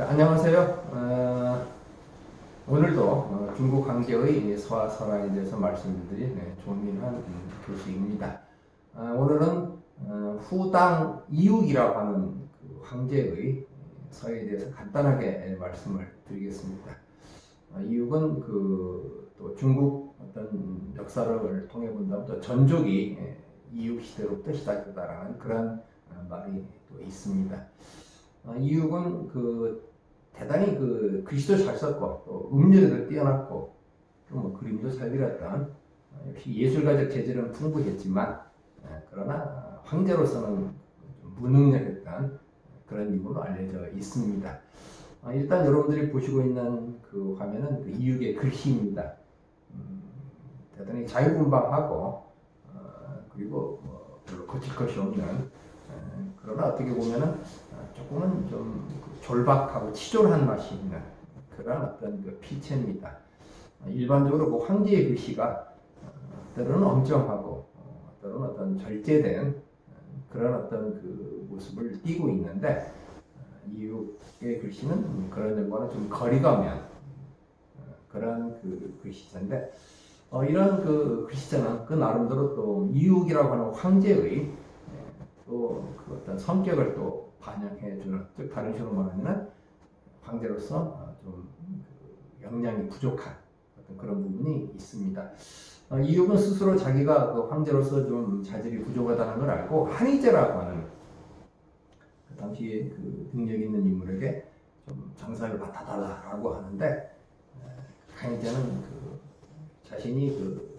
자, 안녕하세요. 오늘도 중국 황제의 서화설화에 대해서 말씀드릴 조민환 교수입니다. 오늘은 후당 이육이라고 하는 그 황제의 서에 대해서 간단하게 말씀을 드리겠습니다. 이육은 또 중국 어떤 역사를 통해 본다면 또 전족이 이육 시대로부터 시작했다라는 그런 말이 또 있습니다. 이육은 대단히 글씨도 잘 썼고 또 음력에도 뛰어났고 또 그림도 잘 그렸던 역시 예술가적 재질은 풍부했지만 그러나 황제로서는 무능력했던 그런 인물로 알려져 있습니다. 일단 여러분들이 보시고 있는 그 화면은 이육의 글씨입니다. 대단히 자유분방하고 그리고 별로 거칠 것이 없는 그러나 어떻게 보면은 조금은 좀 졸박하고 치졸한 맛이 있는 그런 어떤 필체입니다. 일반적으로 황제의 글씨가 때로는 엄정하고 때로는 어떤 절제된 그런 어떤 모습을 띠고 있는데 이육의 글씨는 그런 점과는 좀 거리가 먼 그런 글씨체인데 이런 글씨체는 나름대로 또 이육이라고 하는 황제의 또 어떤 성격을 또 반영해주는, 즉 다른 식으로 말하면 황제로서 좀 역량이 부족한 어떤 그런 부분이 있습니다. 이육은 스스로 자기가 황제로서 좀 자질이 부족하다는 걸 알고 한희제라고 하는 그 당시 능력 있는 인물에게 좀 정사를 맡아달라고 하는데 한희제는 자신이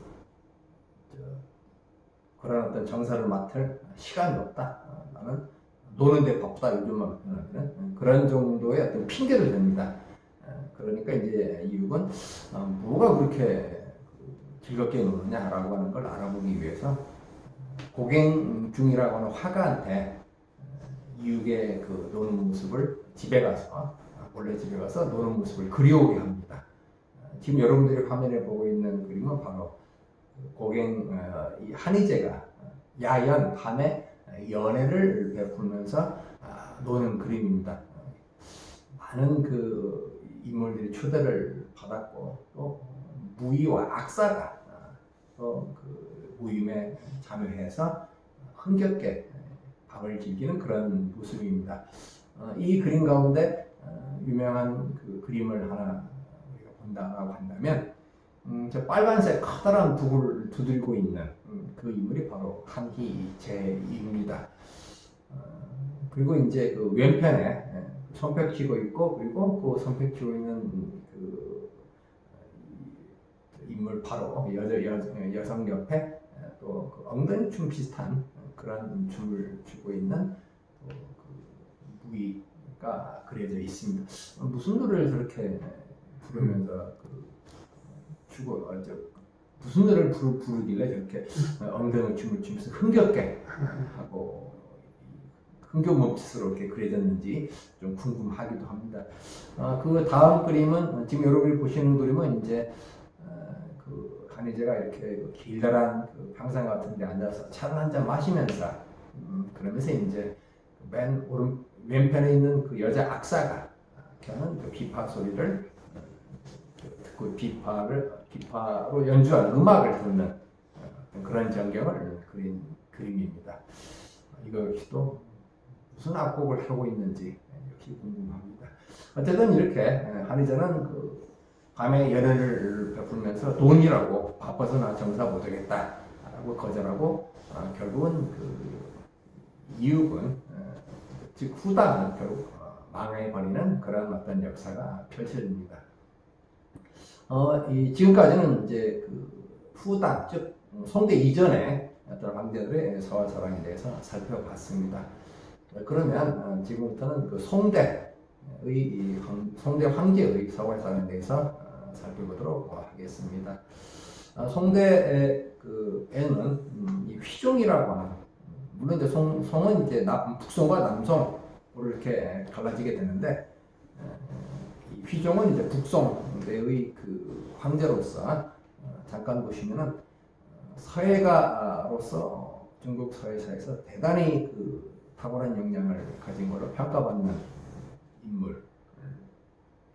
그런 어떤 정사를 맡을 시간이 없다. 나는 노는데 바쁘다. 요즘만 표현하면 그런 정도의 어떤 핑계를 댑니다. 그러니까 이제 이육은 뭐가 그렇게 즐겁게 노느냐라고 하는 걸 알아보기 위해서 고갱중이라고 하는 화가한테 이육의 노는 모습을 몰래 집에 가서 노는 모습을 그려오게 합니다. 지금 여러분들이 화면에 보고 있는 그림은 바로 이 한희제가 야연 밤에 연애를 베풀면서 노는 그림입니다. 많은 인물들이 초대를 받았고 또 무의와 악사가 또 모임에 참여해서 흥겹게 밤을 즐기는 그런 모습입니다. 이 그림 가운데 유명한 그림을 하나 우리가 본다고 한다면 저 빨간색 커다란 북을 두들고 있는 그 인물이 바로 한희제입니다. 그리고 이제 왼편에 손뼉 쥐고 있고 그리고 손뼉 쥐고 있는 인물 바로 여성 옆에 또 엉덩이 춤 비슷한 그런 춤을 추고 있는 무의가 그려져 있습니다. 무슨 노래를 저렇게 부르면서 무슨 노래를 부르길래 저렇게 엉덩이 춤을 추면서 흥겹게 하고 흥겹멈칫스럽게 그려졌는지 좀 궁금하기도 합니다. 그 다음 그림은 지금 여러분이 보시는 그림은 이제 한희제가 이렇게 길다란 평상 같은 데 앉아서 차를 한잔 마시면서 그러면서 이제 왼편에 있는 여자 악사가 켜는 비파 소리를 비파로 연주한 음악을 듣는 그런 전경을 그린 그림입니다. 이거 역시도 무슨 악곡을 하고 있는지 역시 궁금합니다. 어쨌든 이렇게 한희제는 밤에 연애를 베풀면서 돈이라고 바빠서나 정사 못하겠다라고 거절하고 결국은 이육은 즉 후당은 결국 망해버리는 그런 어떤 역사가 펼쳐집니다. 지금까지는 이제 후당, 즉 송대 이전의 어떤 황제들의 서화설화에 대해서 살펴봤습니다. 그러면 지금부터는 송대 황제의 서화설화에 대해서 살펴보도록 하겠습니다. 송대에는 이 휘종이라고 하는, 물론 이제 송은 이제 북송과 남송으로 이렇게 갈라지게 되는데 이 휘종은 이제 북송대의 황제로서 잠깐 보시면은 서예가로서 중국 서예사에서 대단히 탁월한 역량을 가진 것으로 평가받는 인물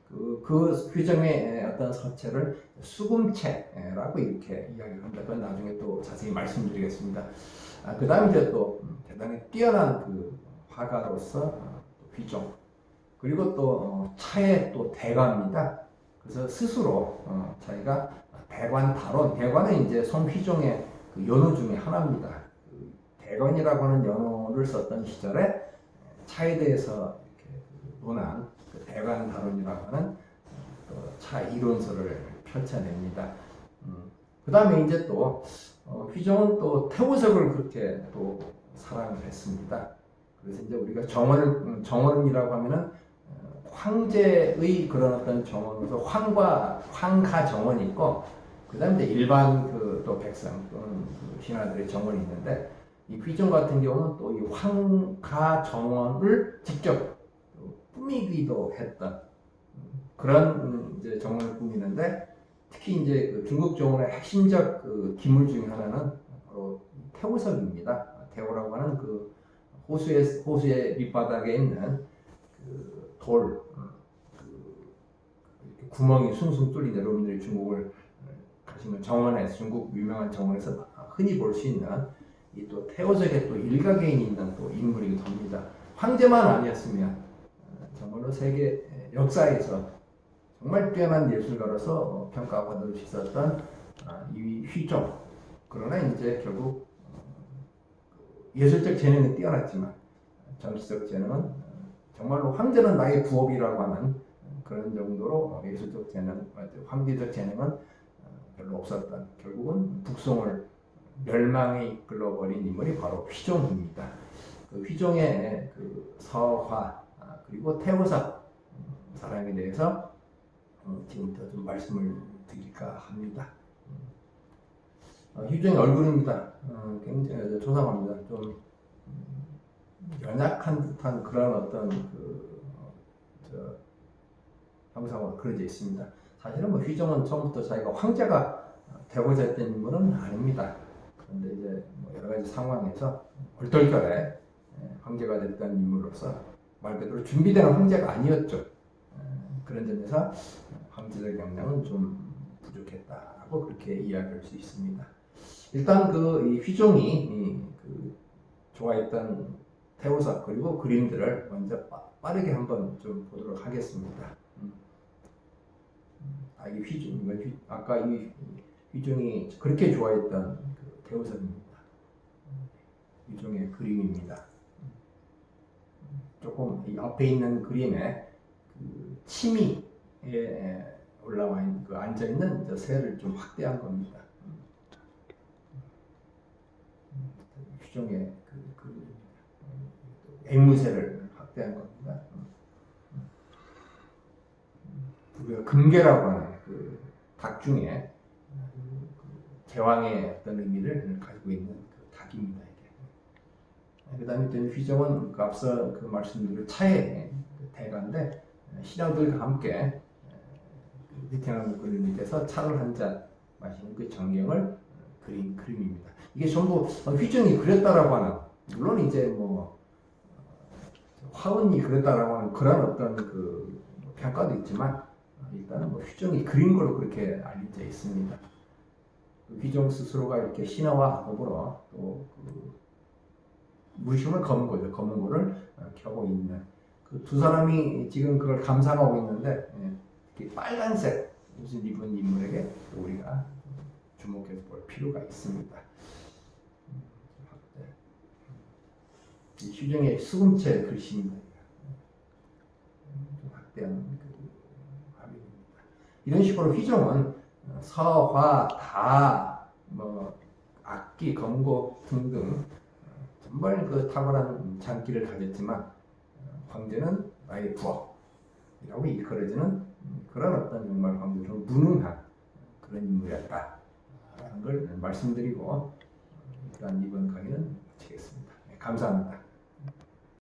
그 휘정의 어떤 서체를 수금체라고 이렇게 이야기를 합니다. 그건 나중에 또 자세히 말씀드리겠습니다. 그 다음에 이제 또 대단히 뛰어난 그 화가로서 휘종, 그리고 또 차의 또 대가입니다. 그래서 스스로 자기가 대관다론, 대관은 이제 손휘종의 그 연호 중에 하나입니다. 그 대관이라고 하는 연호를 썼던 시절에 차에 대해서 이렇게 논한 그 대관다론이라고 하는 차 이론서를 펼쳐냅니다. 그 다음에 이제 또 휘종은 또 태우석을 그렇게 또 사랑을 했습니다. 그래서 이제 우리가 정원이라고 하면은 황제의 그런 어떤 정원으로서 황가 정원이 있고, 그 다음에 일반 그 또 백성 또는 그 신하들의 정원이 있는데, 이 휘종 같은 경우는 또 이 황가 정원을 직접 꾸미기도 했던 그런 이제 정원을 꾸미는데, 특히 이제 그 중국 정원의 핵심적 그 기물 중에 하나는 바로 태우석입니다. 태우라고 하는 그 호수의 밑바닥에 있는 그 돌, 구멍이 숭숭 뚫린, 여러분들이 중국을 가시면 정원에서, 중국 유명한 정원에서 흔히 볼 수 있는 이 또 태우석의 또 일가견이 있는 또 인물이기도 합니다. 황제만 아니었으면 정말로 세계 역사에서 정말 뛰어난 예술가로서 평가받을 수 있었던 이 휘종. 그러나 이제 결국 예술적 재능은 뛰어났지만 정치적 재능은 정말로 황제는 나의 부업이라고 하는 그런 정도로 예술적 재능, 황제적 재능은 별로 없었던, 결국은 북송을 멸망에 이끌어버린 인물이 바로 휘종입니다. 그 휘종의 그 서화, 그리고 태우석 사람에 대해서 지금부터 좀 말씀을 드릴까 합니다. 휘종의 얼굴입니다. 굉장히 조상합니다. 좀 연약한 듯한 그런 어떤 형상으로 그려져 있습니다. 사실은 뭐 휘종은 처음부터 자기가 황제가 되고자 했던 인물은 아닙니다. 그런데 이제 뭐 여러 가지 상황에서 얼떨결에 황제가 됐던 인물로서 말 그대로 준비된 황제가 아니었죠. 그런 점에서 황제적 역량은 좀 부족했다라고 그렇게 이야기할 수 있습니다. 일단 이 휘종이 그 좋아했던 태우석 그리고 그림들을 먼저 빠르게 한번 좀 보도록 하겠습니다. 이 휘종, 아까 이 휘종이 그렇게 좋아했던 그 태우석입니다. 휘종의 그림입니다. 조금 이 앞에 있는 그림에 그 치미에 올라와 있는 그 앉아 있는 새를 좀 확대한 겁니다. 휘종의 그 앵무새를 확대한 겁니다. 우리가 금괴라고 하는 그 닭 중에 제왕의 어떤 의미를 가지고 있는 그 닭입니다. 그 다음에 또 휘종은 그 앞서 그 말씀드린 차의 대가인데, 신하들과 함께 베트남 굴 밑에서 차를 한 잔 마시는 그 전경을 그린 그림입니다. 이게 전부 휘종이 그렸다라고 하는, 물론 이제 뭐 화운이 그렸다라고 하는 그런 어떤 그 평가도 있지만, 일단은 뭐 휘종이 그린 걸로 그렇게 알려져 있습니다. 휘종 스스로가 이렇게 신하와 더불어 또 무심을 검은 거죠. 검은 거를 켜고 있는 그 두 사람이 지금 그걸 감상하고 있는데, 빨간색 옷을 입은 인물에게 우리가 주목해서 볼 필요가 있습니다. 이 휘종의 수금체 글씨입니다. 확대한 이런 식으로 휘종은 서화, 다, 악기, 검곡 등등 정말 그 탁월한 장기를 가졌지만, 황제는 나의 부업이라고 일컬어지는 그런 어떤 정말 황제로 무능한 그런 인물이었다라는 걸 말씀드리고, 일단 이번 강의는 마치겠습니다. 감사합니다.